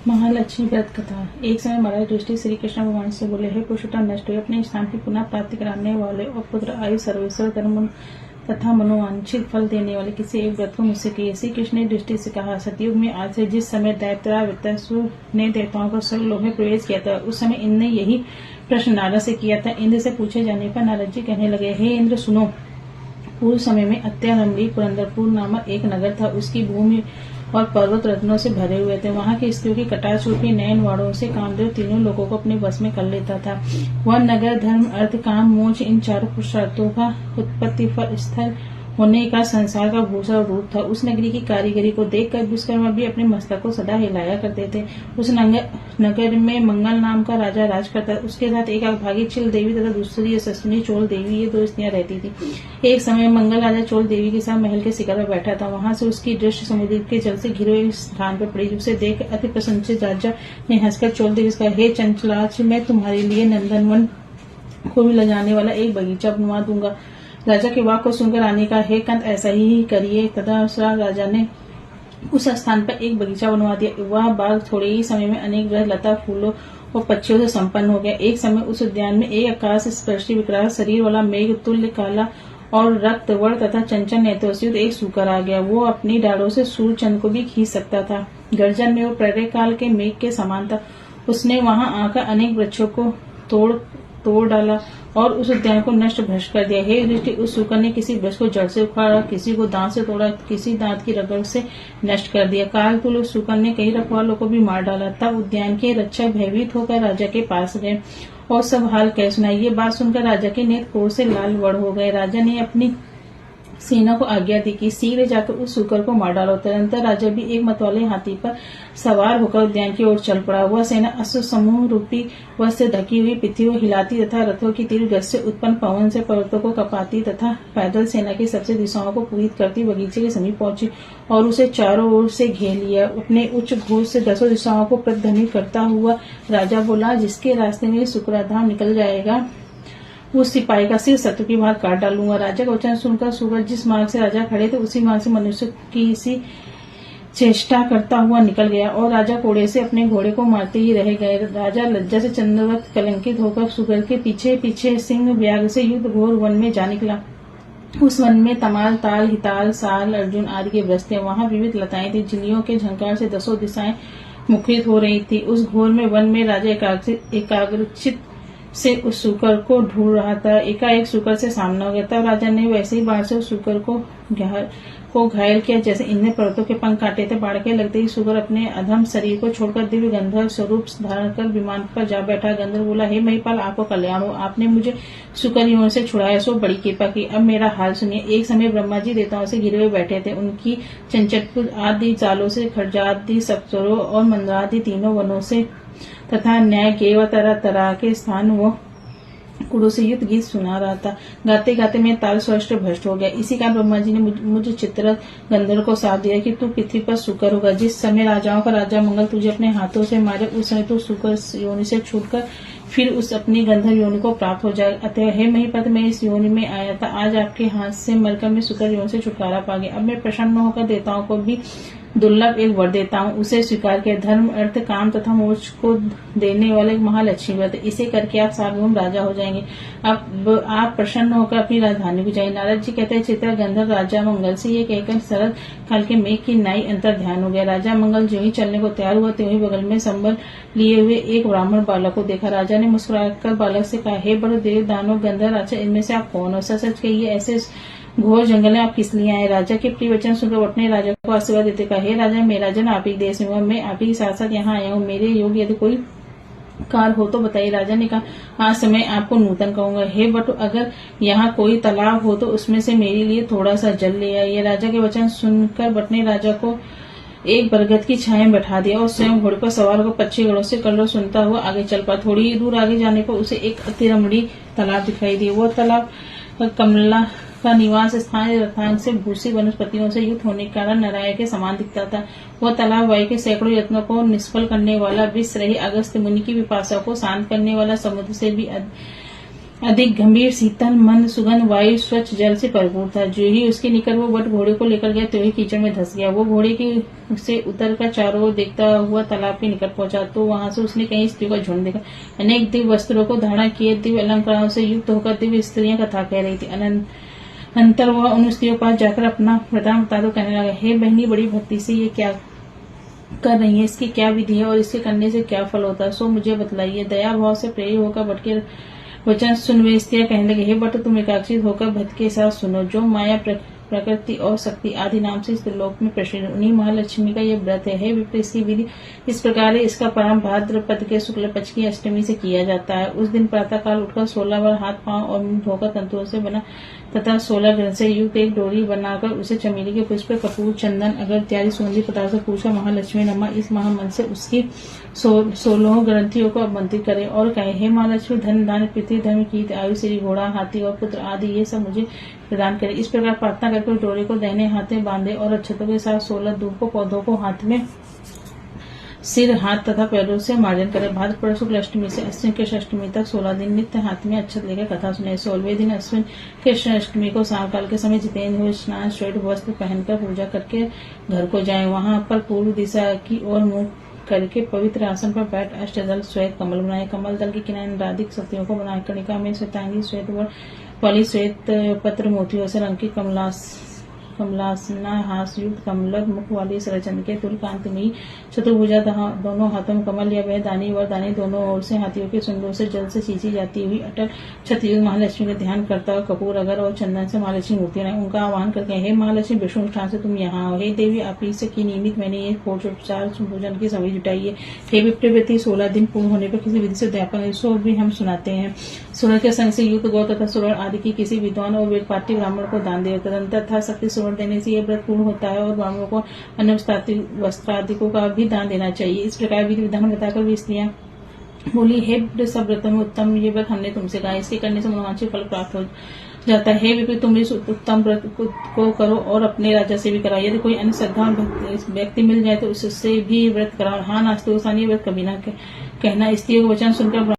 महालक्ष्मी व्रत कथा। एक समय महाराज युधिष्ठिर श्री कृष्ण भगवान से बोले, हे पुरुषोत्तम, नष्ट हुए अपने स्थान की पुनः प्राप्ति कराने वाले और पुत्र आयु सर्वेश्वर धर्म तथा मनोवांछित फल देने वाले किसी एक व्रत को मुझसे किए। श्री कृष्ण ने युधिष्ठिर से कहा, सतयुग में आज से जिस समय दैत्यराज वृत्रासुर ने देवताओं का स्वर्गलोक में प्रवेश किया था, उस समय इंद्र ने यही प्रश्न नारद से किया था। इंद्र से पूछे जाने पर नारद जी कहने लगे, हे इंद्र सुनो। पूर्व समय में अत्यारंभी पुरंदरपुर नामक एक नगर था। उसकी भूमि और पर्वत रत्नों से भरे हुए थे। वहां की स्त्रियों की कटाक्ष रूपी नयन वाणों से कामदेव तीनों लोगों को अपने बस में कर लेता था। वह नगर धर्म, अर्थ, काम, मोक्ष इन चारों पुरुषार्थों का उत्पत्ति स्थल होने का संसार का भूषण रूप था। उस नगरी की कारीगरी को देखकर विश्वकर्मा भी अपने मस्तक को सदा हिलाया करते थे। उस नगर में मंगल नाम का राजा राज करता। उसके साथ एक अभागी चिल देवी तथा दूसरी यशस्विनी चोल देवी, ये दो स्त्रियां रहती थी। एक समय मंगल राजा चोल देवी के साथ महल के शिखर पर बैठा था। वहां से उसकी दृष्टि समुद्र के जल से घिरे हुए स्थान पर पड़ी। उसे देख अति प्रसन्नचित राजा ने हंसकर चोल देवी से कहा, हे चंचलाक्ष, मैं तुम्हारे लिए नंदनवन को भी ले जाने वाला एक बगीचा बनवा दूंगा। राजा के वाक को सुनकर रानी का, हे कंत, ऐसा ही करिए। तदनुसार राजा ने उस स्थान पर एक बगीचा बनवा दिया। वह बाग थोड़े ही समय में अनेक वृक्ष, लता, फूलों और पक्षियों से संपन्न हो गया। एक समय उस उद्यान में एक आकाश स्पर्शी विकराल शरीर वाला मेघ तुल्य काला और रक्त वर्ण तथा चंचल नेत्रों से युक्त एक सूकर आ गया। वो अपनी डालों से सूर्य चंद्र को भी खींच सकता था। गर्जन में वो प्रलय काल के मेघ के समान था। उसने वहां आकर अनेक वृक्षों को तोड़ डाला और उस उद्यान को नष्ट भ्रष्ट कर दिया। हे युधिष्ठिर, उस सूकर ने किसी वृक्ष को जड़ से उखाड़ा, किसी को दांत से तोड़ा, किसी दांत की रगड़ से नष्ट कर दिया। कालतुल्य उस सूकर ने कई रखवालों को भी मार डाला। तब उद्यान के रक्षक भयभीत होकर राजा के पास गए और सब हाल कह सुनाई। ये बात सुनकर राजा के नेत्र क्रोध से लाल वड़ हो गए। राजा ने अपनी सेना को आज्ञा दी कि शीघ्र जाकर उस सूकर को मार डालो। तदनंतर राजा भी एक मतवाले हाथी पर सवार होकर उद्यान की ओर चल पड़ा। वह सेना अश्व समूह रूपी वस्त्र से ढकी हुई पृथ्वी को हिलाती तथा रथों की तीव्र गति से उत्पन्न पवन से पर्वतों को कपाती तथा पैदल सेना की सबसे दिशाओं को पूरित करती बगीचे के समीप पहुंची और उसे चारों ओर से घेर लिया। अपने उच्च घोष से दसों दिशाओं को प्रतिध्वनित करता हुआ राजा बोला, जिसके रास्ते में शुक्राधाम निकल जाएगा, उस सिपाही का सिर शत्रु की बाहर काट डालूंगा। राजा का वचन सुनकर सूकर जिस मार्ग से राजा खड़े थे उसी मार्ग से मनुष्य की सी चेष्टा करता हुआ निकल गया और राजा कोड़े से अपने घोड़े को मारते ही रह गए। राजा लज्जा से चंद्रवत कलंकित होकर सूकर के पीछे पीछे सिंह व्याघ्र से युद्ध घोर वन में जा निकला। उस वन में तमाल, ताल, हिताल, साल, अर्जुन आदि के वृक्ष थे। वहां विविध लताएं थी। झिल्लियों के झंकार से दसों दिशाएं मुखरित हो रही थी। उस घोर में वन में राजा एकाग्रचित से उस सूकर को ढूंढ रहा था। एकाएक सूकर से सामना हो गया। तब राजा ने वैसे ही बाढ़ से उस सूकर को घायल किया जैसे इनने पर्वतों के पंख काटे थे। बाढ़ के लगते ही सूकर अपने अधम शरीर को छोड़कर दिव्य गंधर्व स्वरूप धारण कर विमान पर जा बैठा। गंधर्व बोला, हे महिपाल, आपको कल्याण हो। आपने मुझे सूकर योनि से छुड़ाया, सो बड़ी कृपा की। अब मेरा हाल सुनिए। एक समय ब्रह्मा जी देवताओं से घिरे हुए बैठे थे। उनकी चंचटपुर आदि जालों से खरजादि सप्सरों और मंदरादि तीनों वनों से तथा न्याय के व तरह तरह के स्थान वो कुड़ों से युद्ध गीत सुना रहा था। गाते गाते मैं ताल स्पष्ट भ्रष्ट हो गया। इसी कारण ब्रह्मा जी ने मुझे चित्र गंधर्व को साथ दिया कि तू पृथ्वी पर सूकर होगा। जिस समय राजाओं का राजा मंगल तुझे अपने हाथों से मारे, उस समय तू सूकर योनि से छूटकर फिर उस अपनी गंधर्व योनि को प्राप्त हो जाएगा। अतः हे महिपत, मैं इस योनि में आया था। आज आपके हाथ से मरकर मैं सूकर योनि से छुटकारा पा गया। अब मैं प्रसन्न होकर देवताओं को भी दुर्लभ एक वर देता हूँ। उसे स्वीकार किया। धर्म, अर्थ, काम तथा मोक्ष को देने वाले महालक्ष्मी व्रत। इसे करके आप सार्वभौम राजा हो जाएंगे। अब आप प्रसन्न होकर अपनी राजधानी को जाएंगे। नारद जी कहते हैं, चित्र गंधर्व राजा मंगल से ये कहकर शरद काल के मेघ की नाई अंतर ध्यान हो गया। राजा मंगल जो ही चलने को तैयार हुआ, त्यों ही बगल में संबल लिए हुए एक ब्राह्मण बालक को देखा। राजा ने मुस्कुराकर बालक से कहा, हे बड़े देव, दानव, गंधर्व, अच्छा इनमें से आप कौन हो? सच कहिए, ऐसे घोर जंगल में आप किस लिए आए? राजा के प्रिय वचन सुनकर अपने राजा को आशीर्वाद देते कहा, हे राजा, मेरा जन्म आप ही देश में हुआ। मैं आप ही के साथ साथ यहाँ आया हूँ। मेरे योग्य यदि कोई कार्य हो तो बताइए। राजा ने कहा, आज मैं आपको नूतन कहूंगा। हे बटु, अगर यहाँ कोई तालाब हो तो उसमें से मेरे लिए थोड़ा सा जल ले आइए। राजा के वचन सुनकर बट ने राजा को एक बरगद की छाया में बैठा दिया और स्वयं घोड़े पर सवार होकर 25 गढ़ों से कलरव सुनता हुआ आगे चल पड़ा। थोड़ी दूर आगे जाने पर उसे एक अति रमणीय तालाब दिखाई दिया। वह तालाब कमला का निवास स्थान रथांग से भूसी वनस्पतियों से युक्त होने के कारण नारायण के समान दिखता था। वह तालाब वायु के सैकड़ों यत्नों को निष्फल करने वाला, विष रही अगस्त्य मुनि की विपाशा को शांत करने वाला, समुद्र से भी अधिक गंभीर, शीतल, मंद सुगंध वायु, स्वच्छ जल से भरपूर था। जो ही उसके निकट वो बट घोड़े को लेकर गया, तो ही कीचड़ में धंस गया। वो घोड़े की से उतरकर चारों ओर देखता हुआ तालाब के निकट पहुंचा, तो वहां से उसने कई स्त्रियों का झुंड देखा। अनेक दिव्य वस्त्रों को धारण किए, दिव्य अलंकारों से युक्त होकर दिव्य स्त्रियां कथा कह रही थी। अनंतर वह उन स्त्रियों के पास जाकर अपना वृतांत बता दो कहने लगा, हे बहनी, बड़ी भक्ति से ये क्या कर रही है, इसकी क्या विधि है और इसके करने से क्या फल होता है, सो मुझे बतलाइए। दया भाव से प्रेरित होकर भट्ट के वचन सुन वे स्त्रियां कहने लगे, हे भट्ट, तुम एकाग्रचित होकर भट्ट के साथ सुनो। जो माया प्रकृति और शक्ति आदि नाम से इस त्रिलोक में प्रसिद्ध उन्हीं महालक्ष्मी का यह व्रत है। विप्र, इसकी विधि इस प्रकार है। इसका प्रारंभ भाद्रपद के शुक्ल पक्ष की अष्टमी से किया जाता है। उस दिन प्रातः काल उठकर 16 बार हाथ पांव और मुंह धोकर तंतुओं से बना तथा 16 ग्रंथ से युक्त एक डोरी बनाकर उसे चमेली के पुष्प, कपूर, चंदन, अगर इत्यादि सुगंधित पदार्थ से पूछकर महालक्ष्मी नमः इस महामंत्र से उसकी 16 ग्रंथियों को आमंत्रित करे और कहे, हे महालक्ष्मी, धन, दान, पृथ्वी, धर्म, कीर्ति, आयु, श्री, घोड़ा, हाथी और पुत्र आदि ये सब मुझे प्रदान करे। इस प्रकार प्रार्थना करके उस डोरे को दाहिने हाथ में बांधे और अक्षतों के साथ 16 धूप को पौधों को हाथ में सिर, हाथ तथा पैरों से मार्जन करे। भाद्रपद शुक्ल अष्टमी से अश्विन कृष्ण अष्टमी तक 16 दिन नित्य हाथ में अक्षत लेकर कथा सुने। 16वें दिन अश्विन कृष्ण अष्टमी को सायंकाल के समय जितेंद्र हुए स्नान, श्वेत वस्त्र पहनकर पूजा करके घर को जाएं। वहां पर पूर्व दिशा की ओर मुंह करके पवित्र आसन पर बैठ अष्टदल श्वेत कमल बनाए। कमल दल के किनारे नैराधिक शक्तियों को बनाए। कणिका में श्वेतांगी श्वेत वाली श्वेत पत्र मोतियों से रंग की कमलासना हास युक्त कमल मुख वाली सरचंद के तुल कांतिमयी चतुर्भुजा दोनों हाथों में कमल या वह दानी व दानी दोनों ओर से हाथियों के सुंदरों से जल से सींची जाती हुई अटल छत्रयुक्त महालक्ष्मी का ध्यान करता हुआ कपूर, अगर और चंदन से महालक्ष्मी मूर्ति बनाए। उनका आह्वान करके, हे महालक्ष्मी, विष्णु स्थान से तुम यहाँ हो। हे देवी, आप ही से की नियमित मैंने ये खोजोपचार पूजन की सभी जुटाई है। हे विप्रवृत्ति, 16 दिन पूर्ण होने पर किसी विधि से उद्यापन सो भी हम सुनाते हैं। सुरण के संग से युक्त गौ तथा सुरण आदि की किसी विद्वान और वेदपाठी ब्राह्मण को दान दे। तदंतर था शक्ति सुरण देने से यह व्रत पूर्ण होता है और ब्राह्मणों को अन्य वस्त्र आदि का भी दान देना चाहिए। इस प्रकार विधि विधान बताकर भी स्त्रियां बोली, हे सब व्रतों में उत्तम ये व्रत हमने तुमसे कहा, इसके करने से मनोवांछित फल प्राप्त हो जाता है। हे विप्र, तुम इस उत्तम व्रत को करो और अपने राजा से भी कराओ। यदि कोई अन्य श्रद्धावान व्यक्ति मिल जाए तो उससे भी व्रत कराओ। हाँ, नास्तिक ये व्रत कभी न कहना। स्त्रियों का वचन सुनकर